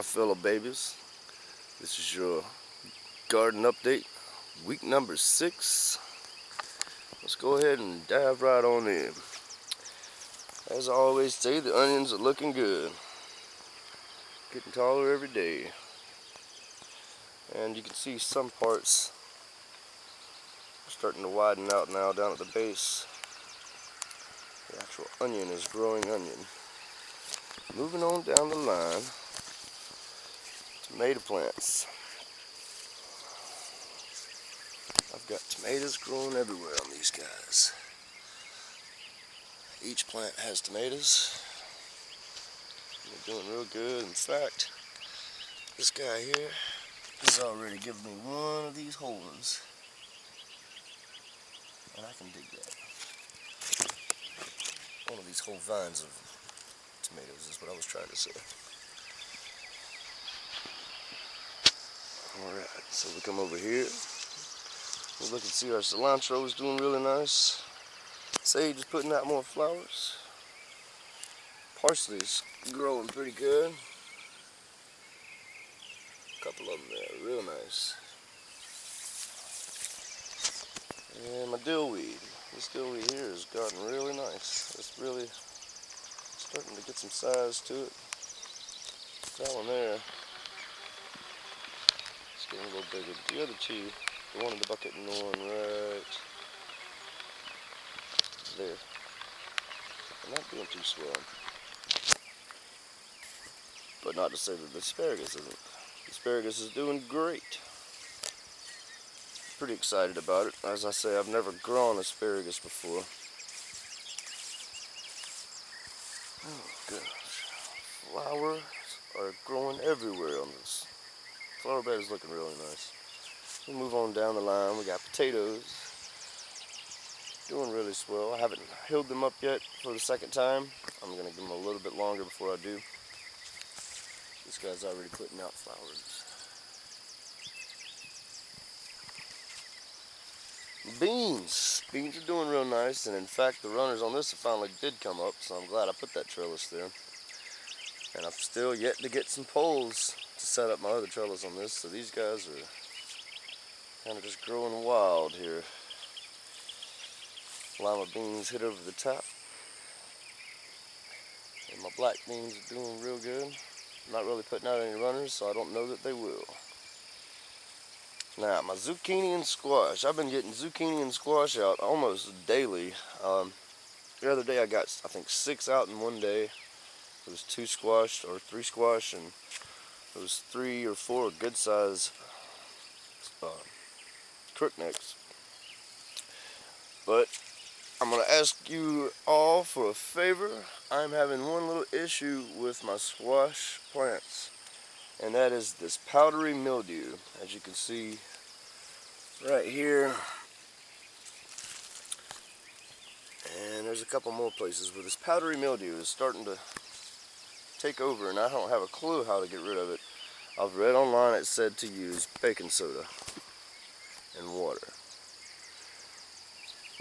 fellow babies. This is your garden update, week number 6. Let's go ahead and dive right on in. As I always say, the onions are looking good, getting taller every day, and you can see some parts are starting to widen out now down at the base. The actual onion is growing onion. Moving on down the line, tomato plants. I've got tomatoes growing everywhere on these guys. Each plant has tomatoes. They're doing real good. In fact, this guy here has already given me one of these whole ones, and I can dig that. One of these whole vines of tomatoes is what I was trying to say. Alright, so we come over here. We look and see our cilantro is doing really nice. Sage is putting out more flowers. Parsley's growing pretty good. A couple of them there, real nice. And my dillweed. This dillweed here has gotten really nice. It's really starting to get some size to it. That one there, it's getting a little bigger. The other two, the one in the bucket and the one right there, they're not doing too swell. But not to say that the asparagus isn't. The asparagus is doing great. Pretty excited about it. As I say, I've never grown asparagus before. Oh gosh. Flowers are growing everywhere on this. Flower bed is looking really nice. We'll move on down the line. We got potatoes. Doing really swell. I haven't healed them up yet for the second time. I'm going to give them a little bit longer before I do. This guy's already putting out flowers. Beans. Beans are doing real nice, and in fact the runners on this finally did come up, so I'm glad I put that trellis there. And I'm still yet to get some poles to set up my other trellis on this, so these guys are kind of just growing wild here. Lima beans hit over the top. And my black beans are doing real good. I'm not really putting out any runners, so I don't know that they will. Now, my zucchini and squash. I've been getting zucchini and squash out almost daily. The other day I got, I think, 6 out in one day. It was 2 squash or 3 squash, and it was 3 or 4 good size crooknecks. But I'm going to ask you all for a favor. I'm having one little issue with my squash plants, and that is this powdery mildew. As you can see right here, and there's a couple more places where this powdery mildew is starting to take over, and I don't have a clue how to get rid of it. I've read online it said to use baking soda and water,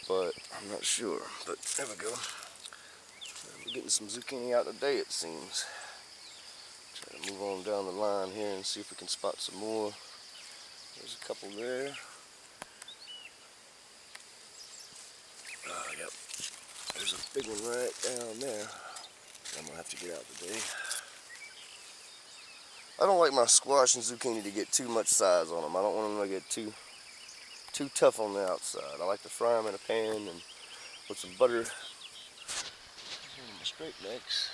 but I'm not sure. But there we go. We're getting some zucchini out today, it seems. Try to move on down the line here and see if we can spot some more. There's a couple there. Yep. There's a big one right down there. I'm gonna have to get out today. I don't like my squash and zucchini to get too much size on them. I don't want them to get too tough on the outside. I like to fry them in a pan and with some butter. My straight necks.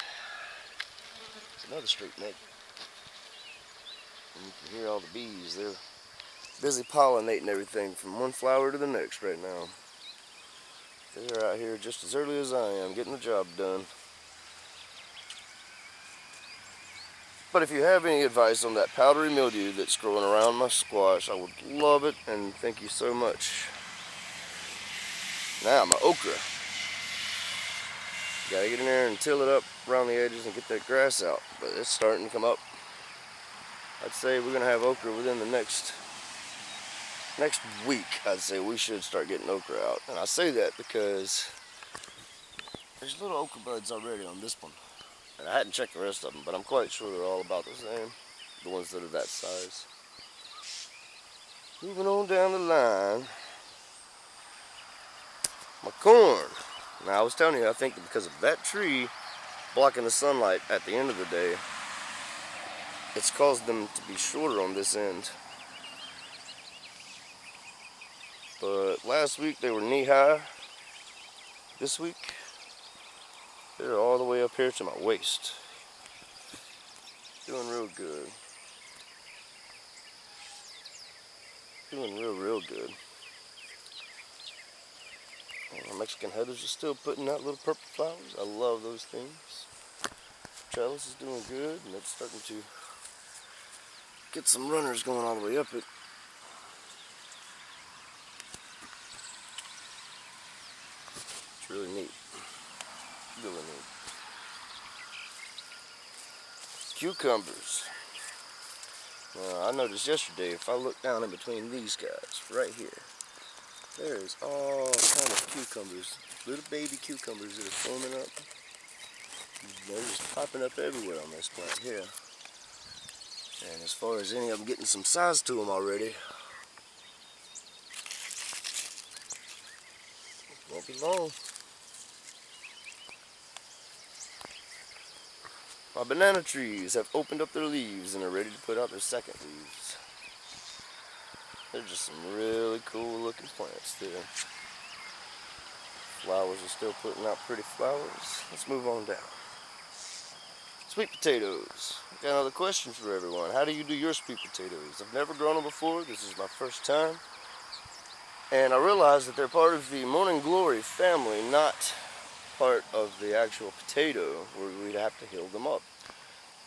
It's another straight neck. And you can hear all the bees. They're busy pollinating everything from one flower to the next right now. They're out here just as early as I am, getting the job done. But if you have any advice on that powdery mildew that's growing around my squash, I would love it, and thank you so much. Now, my okra. Gotta get in there and till it up around the edges and get that grass out, but it's starting to come up. I'd say we're gonna have okra within the next week. I'd say we should start getting okra out. And I say that because there's little okra buds already on this one. And I hadn't checked the rest of them, but I'm quite sure they're all about the same. the ones that are that size. Moving on down the line, my corn. Now I was telling you, I think because of that tree blocking the sunlight at the end of the day, it's caused them to be shorter on this end. But last week they were knee high. This week they're all the way up here to my waist. Doing real good. Doing real good. And my Mexican heathers are still putting out little purple flowers. I love those things. Trellis is doing good, and it's starting to get some runners going all the way up it. It's really neat. Really neat. Cucumbers. Now, I noticed yesterday, if I look down in between these guys, right here, there is all kind of cucumbers, little baby cucumbers that are forming up. They're just popping up everywhere on this plant here. And as far as any of them getting some size to them already, won't be long. My banana trees have opened up their leaves and are ready to put out their second leaves. They're just some really cool looking plants there. Flowers are still putting out pretty flowers. Let's move on down. Sweet potatoes. Got another question for everyone. How do you do your sweet potatoes? I've never grown them before. This is my first time. And I realized that they're part of the Morning Glory family, not part of the actual potato where we'd have to hill them up.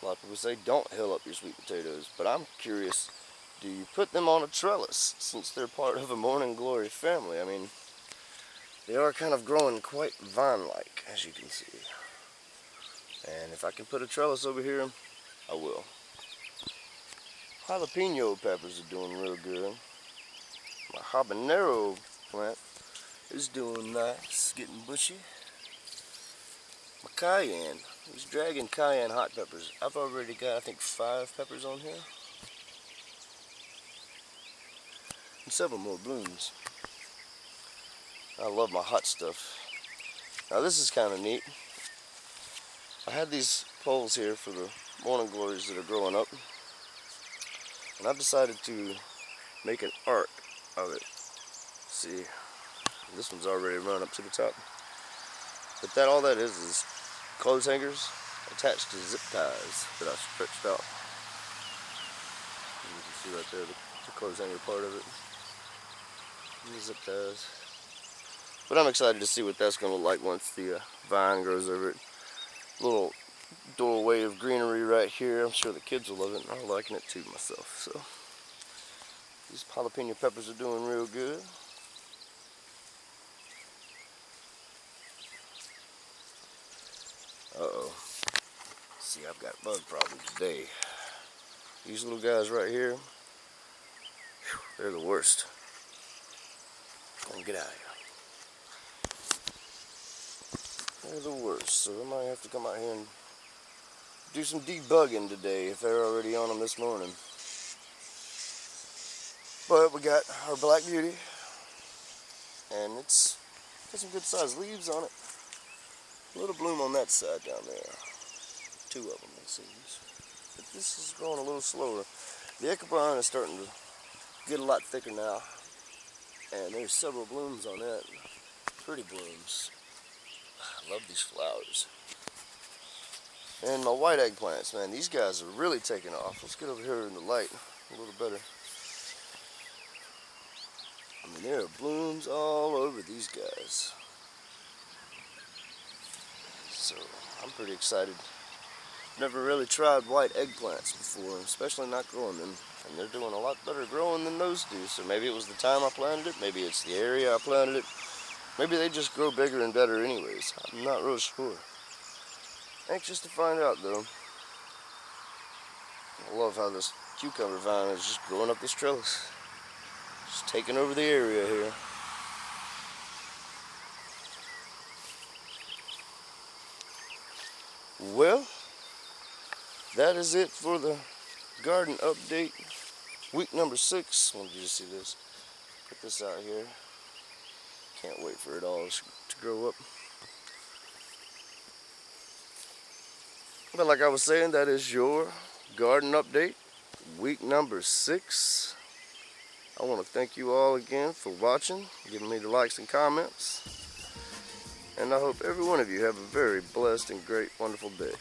A lot of people say don't hill up your sweet potatoes, but I'm curious, do you put them on a trellis since they're part of a Morning Glory family? I mean, they are kind of growing quite vine-like, as you can see. And if I can put a trellis over here, I will. Jalapeno peppers are doing real good. My habanero plant is doing nice, getting bushy. My cayenne, these Dragon Cayenne hot peppers, I've already got, I think, 5 peppers on here. And several more blooms. I love my hot stuff. Now this is kind of neat. I had these poles here for the Morning Glories that are growing up. And I've decided to make an arc of it. See, this one's already run up to the top. But all that is clothes hangers attached to zip ties that I've stretched out. And you can see right there the clothes hanger part of it. And the zip ties. But I'm excited to see what that's going to look like once the vine grows over it. Little doorway of greenery right here. I'm sure the kids will love it, and I'm liking it too myself. So these jalapeno peppers are doing real good. Uh-oh. See, I've got a bug problem today. These little guys right here, they're the worst. Come on, get out of here. They're the worst, so I might have to come out here and do some debugging today if they're already on them this morning. But we got our Black Beauty, and it's got some good sized leaves on it. A little bloom on that side down there. 2 of them, it seems. But this is growing a little slower. The Ichabod is starting to get a lot thicker now. And there's several blooms on that. Pretty blooms. I love these flowers. And my white eggplants, man, these guys are really taking off. Let's get over here in the light a little better. I mean, there are blooms all over these guys. So, I'm pretty excited. Never really tried white eggplants before, especially not growing them. And they're doing a lot better growing than those do. So maybe it was the time I planted it, maybe it's the area I planted it. Maybe they just grow bigger and better anyways. I'm not real sure. Anxious to find out though. I love how this cucumber vine is just growing up this trellis. Just taking over the area here. Well, that is it for the garden update, week number 6. I wanted you to see this. Put this out here. Can't wait for it all to grow up. But like I was saying, that is your garden update, week number 6. I want to thank you all again for watching, giving me the likes and comments. And I hope every one of you have a very blessed and great, wonderful day.